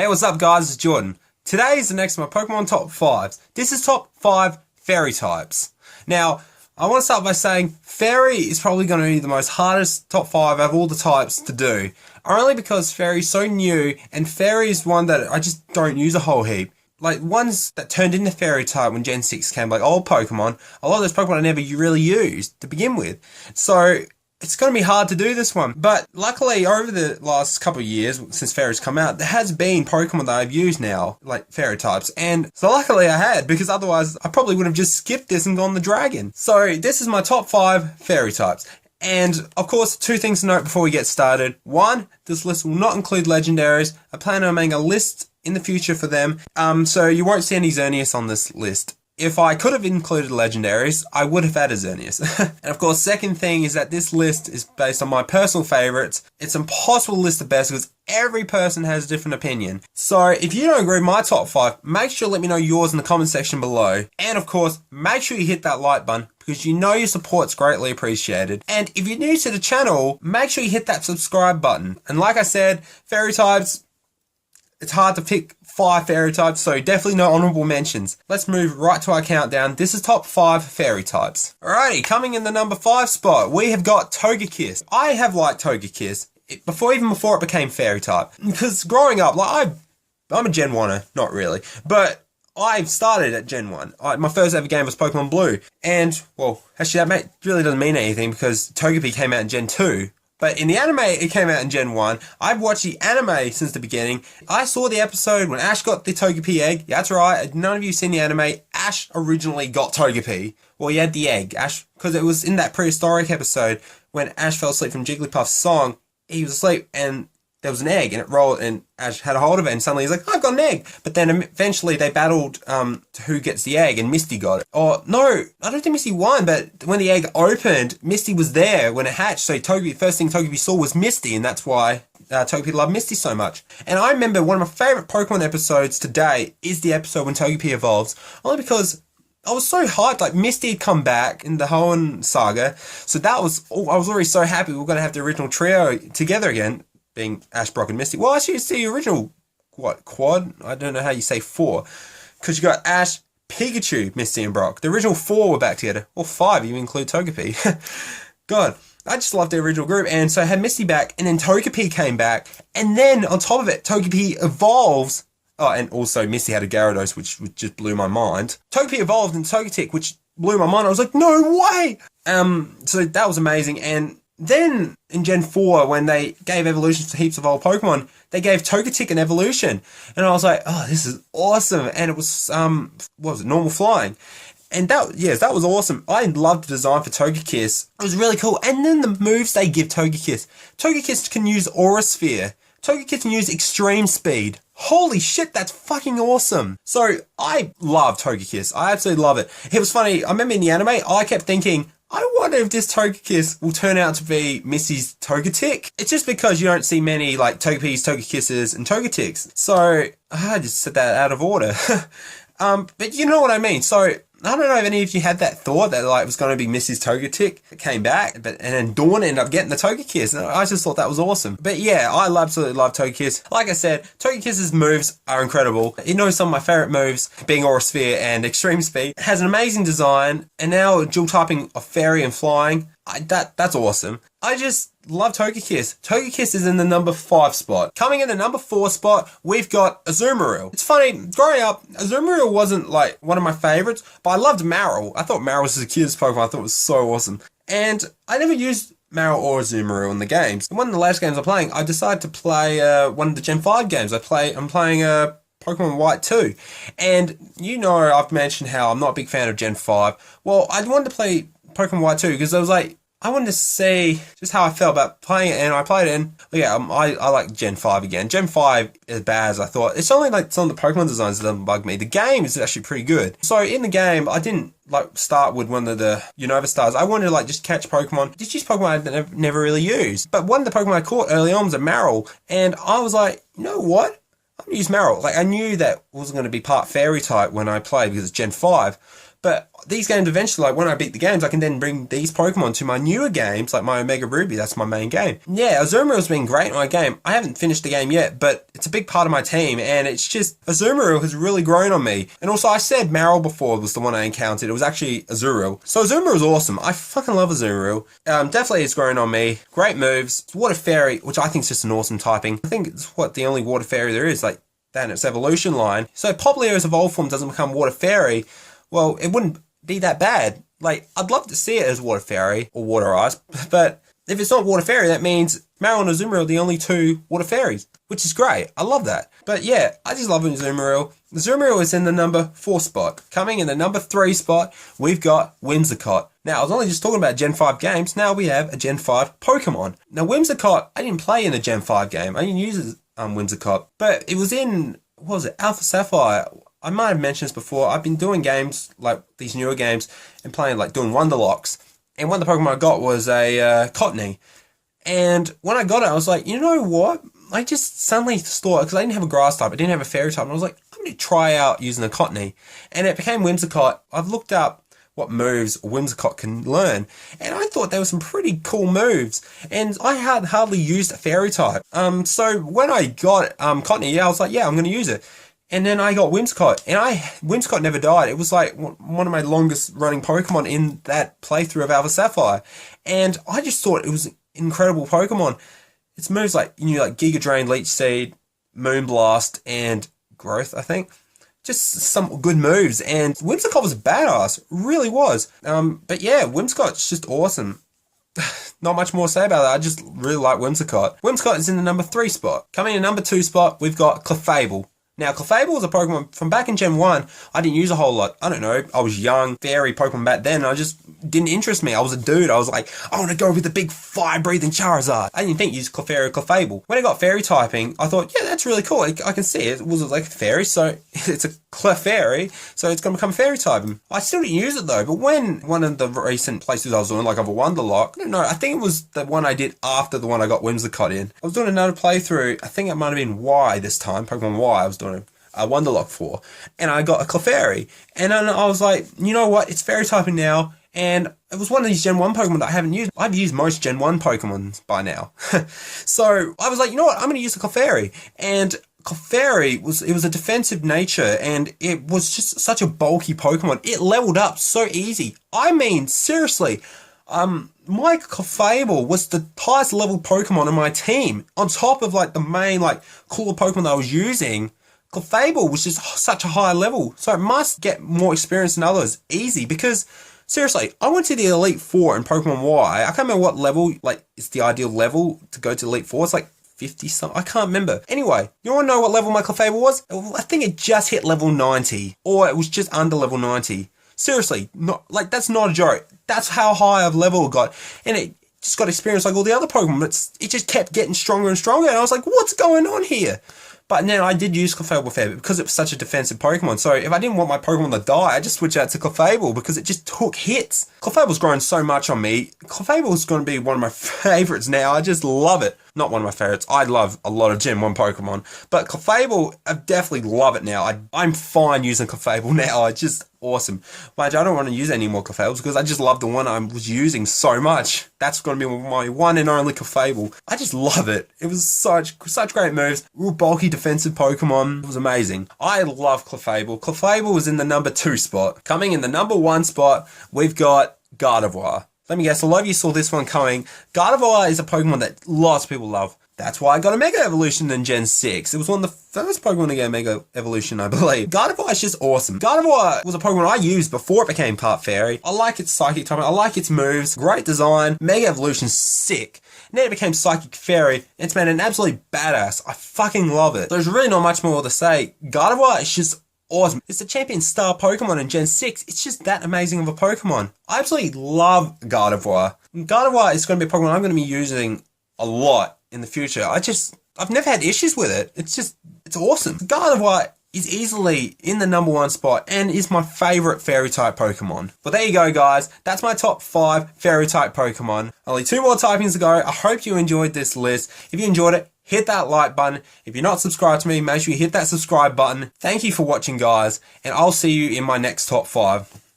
Hey, what's up guys, it's Jordan. Today is the next of my Pokemon Top 5s. This is Top 5 Fairy types. Now, I want to start by saying Fairy is probably going to be the most hardest Top 5 of all the types to do. Only because Fairy is so new, and Fairy is one that I just don't use a whole heap. Like, ones that turned into Fairy type when Gen 6 came, like old Pokemon, a lot of those Pokemon I never really used to begin with. So, it's going to be hard to do this one, but luckily over the last couple of years since Fairy's come out, there has been Pokemon that I've used now, like Fairy types, and so luckily I had, because otherwise I probably would have just skipped this and gone the Dragon. So this is my top 5 Fairy types. And, of course, 2 things to note before we get started. 1, this list will not include legendaries. I plan on making a list in the future for them, so you won't see any Xerneas on this list. If I could have included legendaries, I would have added Xerneas. And of course, second thing is that this list is based on my personal favorites. It's impossible to list the best because every person has a different opinion. So if you don't agree with my top 5, make sure to let me know yours in the comment section below. And of course, make sure you hit that like button because you know your support's greatly appreciated. And if you're new to the channel, make sure you hit that subscribe button. And like I said, Fairy types, it's hard to pick 5 Fairy types, so definitely no honourable mentions. Let's move right to our countdown. This is top 5 Fairy types. Alrighty, coming in the number 5 spot, we have got Togekiss. I have liked Togekiss before it became Fairy type. Because growing up, like I'm a Gen 1er, not really, but I've started at Gen 1. My first ever game was Pokemon Blue. And, well, actually that really doesn't mean anything because Togepi came out in Gen 2. But in the anime, it came out in Gen 1. I've watched the anime since the beginning. I saw the episode when Ash got the Togepi egg. Yeah, that's right. None of you seen the anime. Ash originally got Togepi. Well, he had the egg. Ash, because it was in that prehistoric episode when Ash fell asleep from Jigglypuff's song. He was asleep and there was an egg and it rolled and Ash had a hold of it and suddenly he's like, I've got an egg. But then eventually they battled to who gets the egg and Misty got it. Or no, I don't think Misty won, but when the egg opened, Misty was there when it hatched. So first thing Togepi saw was Misty, and that's why Togepi loved Misty so much. And I remember one of my favourite Pokemon episodes today is the episode when Togepi evolves, only because I was so hyped, like Misty had come back in the Hoenn saga. So I was already so happy we were going to have the original trio together again. Being Ash, Brock, and Misty. Well, actually, it's the original, quad? I don't know how you say 4. Because you got Ash, Pikachu, Misty, and Brock. The original 4 were back together. Or 5, if you include Togepi. God, I just loved the original group. And so I had Misty back, and then Togepi came back. And then, on top of it, Togepi evolves. Oh, and also Misty had a Gyarados, which just blew my mind. Togepi evolved in Togetic, which blew my mind. I was like, no way! So that was amazing. And then, in Gen 4, when they gave evolutions to heaps of old Pokemon, they gave Togetic an evolution. And I was like, oh, this is awesome. And it was, what was it, normal flying. And that was awesome. I loved the design for Togekiss. It was really cool. And then the moves they give Togekiss. Togekiss can use Aura Sphere. Togekiss can use Extreme Speed. Holy shit, that's fucking awesome. So, I love Togekiss. I absolutely love it. It was funny, I remember in the anime, I kept thinking, I wonder if this Togekiss will turn out to be Misty's Togetic. It's just because you don't see many, like, Togepis, Togekisses, and Togetics. So, I just said that out of order. But you know what I mean. So, I don't know if any of you had that thought that, like, it was going to be Mrs. Togetic that came back, and then Dawn ended up getting the Togekiss. And I just thought that was awesome. But yeah, I absolutely love Togekiss. Like I said, Togekiss's moves are incredible. It knows some of my favourite moves, being Aura Sphere and Extreme Speed. It has an amazing design, and now dual typing of Fairy and Flying. That's awesome. I just love Togekiss. Togekiss is in the number 5 spot. Coming in the number 4 spot, we've got Azumarill. It's funny, growing up, Azumarill wasn't like one of my favorites, but I loved Marill. I thought Marill was the cutest Pokemon. I thought it was so awesome. And I never used Marill or Azumarill in the games. In one of the last games I'm playing, I decided to play one of the Gen 5 games. I'm playing Pokemon White 2. And you know I've mentioned how I'm not a big fan of Gen 5. Well, I wanted to play Pokemon White 2 because I was like, I wanted to see just how I felt about playing it, and I played it, and yeah, I like Gen 5 again. Gen 5 is bad as I thought. It's only like some of the Pokemon designs that doesn't bug me. The game is actually pretty good. So in the game, I didn't like start with one of the Unova stars. I wanted to like just catch Pokemon. Just use Pokemon I never really used. But one of the Pokemon I caught early on was a Marill, and I was like, you know what? I'm going to use Marill. Like, I knew that wasn't going to be part Fairy type when I played because it's Gen 5. But these games eventually, like when I beat the games, I can then bring these Pokemon to my newer games, like my Omega Ruby. That's my main game. Yeah, Azumarill's been great in my game. I haven't finished the game yet, but it's a big part of my team, and it's just, Azumarill has really grown on me. And also, I said Marill before was the one I encountered. It was actually Azurill. So Azumarill's awesome. I fucking love Azurill. Definitely it's grown on me. Great moves. Water Fairy, which I think is just an awesome typing. I think it's the only Water Fairy there is, like, that in its evolution line. So Popplio's evolved form doesn't become Water Fairy. Well, it wouldn't be that bad. Like, I'd love to see it as Water Fairy or Water Ice, but if it's not Water Fairy, that means Marill and Azumarill are the only two Water Fairies, which is great. I love that. But yeah, I just love Azumarill. Azumarill is in the number 4 spot. Coming in the number 3 spot, we've got Whimsicott. Now, I was only just talking about Gen 5 games. Now we have a Gen 5 Pokemon. Now, Whimsicott, I didn't play in the Gen 5 game. I didn't use Whimsicott, but it was in, what was it, Alpha Sapphire. I might have mentioned this before. I've been doing games, like these newer games, and playing, like doing Wonderlocks. And one of the Pokemon I got was a Cottonee. And when I got it, I was like, you know what? I just suddenly thought, because I didn't have a grass type, I didn't have a fairy type, and I was like, I'm going to try out using a Cottonee. And it became Whimsicott. I've looked up what moves Whimsicott can learn, and I thought there were some pretty cool moves, and I had hardly used a fairy type. So when I got Cottonee, yeah, I was like, yeah, I'm going to use it. And then I got Whimsicott, and Whimsicott never died. It was like one of my longest running Pokemon in that playthrough of Alpha Sapphire. And I just thought it was an incredible Pokemon. Its moves like Giga Drain, Leech Seed, Moonblast, and Growth, I think. Just some good moves. And Whimsicott was badass. Really was. But yeah, Whimsicott's just awesome. Not much more to say about that. I just really like Whimsicott. Whimsicott is in the number 3 spot. Coming in number 2 spot, we've got Clefable. Now, Clefable was a Pokemon from back in Gen 1. I didn't use a whole lot. I don't know. I was young, fairy Pokemon back then. I just didn't interest me. I was a dude. I was like, I want to go with the big fire-breathing Charizard. I didn't think use Clefairy or Clefable. When I got fairy typing, I thought, yeah, that's really cool. I can see it. It was like a fairy, so it's a Clefairy, so it's going to become fairy typing. I still didn't use it though, but when one of the recent places I was doing, like of a Wonderlock, I don't know, I think it was the one I did after the one I got Whimsicott in. I was doing another playthrough. I think it might have been Y this time, Pokemon Y. I was doing a Wonderlock for, and I got a Clefairy, and then I was like, you know what, it's fairy typing now, and it was one of these Gen 1 Pokemon that I haven't used. I've used most Gen 1 Pokemon by now. So I was like, you know what, I'm going to use a Clefairy, and Clefairy was a defensive nature, and it was just such a bulky Pokemon. It leveled up so easy. I mean, seriously, my Clefable was the highest level Pokemon in my team, on top of like the main like cooler Pokemon that I was using. Clefable was just such a high level, so it must get more experience than others. Easy, because seriously, I went to the Elite Four in Pokemon Y. I can't remember what level, like, it's the ideal level to go to Elite Four. It's like 50 something. I can't remember. Anyway, you want to know what level my Clefable was? I think it just hit level 90, or it was just under level 90. Seriously, not like that's not a joke. That's how high of level it got, and it just got experience like all the other Pokemon. It just kept getting stronger and stronger, and I was like, what's going on here? But then I did use Clefable fair bit because it was such a defensive Pokemon. So if I didn't want my Pokemon to die, I just switched out to Clefable because it just took hits. Clefable's grown so much on me. Clefable's going to be one of my favorites now. I just love it. Not one of my favorites. I love a lot of Gen 1 Pokemon. But Clefable, I definitely love it now. I'm fine using Clefable now. It's just awesome. But I don't want to use any more Clefables because I just love the one I was using so much. That's going to be my one and only Clefable. I just love it. It was such great moves. Real bulky defensive Pokemon. It was amazing. I love Clefable. Clefable was in the number 2 spot. Coming in the number 1 spot, we've got Gardevoir. Let me guess, a lot of you saw this one coming. Gardevoir is a Pokemon that lots of people love. That's why I got a Mega Evolution in Gen 6. It was one of the first Pokemon to get a Mega Evolution, I believe. Gardevoir is just awesome. Gardevoir was a Pokemon I used before it became part Fairy. I like its Psychic type. I like its moves. Great design. Mega Evolution's sick. And then it became Psychic Fairy. It's made an absolute badass. I fucking love it. There's really not much more to say. Gardevoir is just awesome. It's the champion star Pokemon in Gen 6. It's just that amazing of a Pokemon. I absolutely love Gardevoir. Gardevoir is going to be a Pokemon I'm going to be using a lot in the future. I've never had issues with it. It's awesome. Gardevoir is easily in the number 1 spot and is my favorite fairy type Pokemon. But there you go, guys. That's my top 5 fairy type Pokemon. Only 2 more typings to go. I hope you enjoyed this list. If you enjoyed it, hit that like button. If you're not subscribed to me, make sure you hit that subscribe button. Thank you for watching, guys, and I'll see you in my next top 5.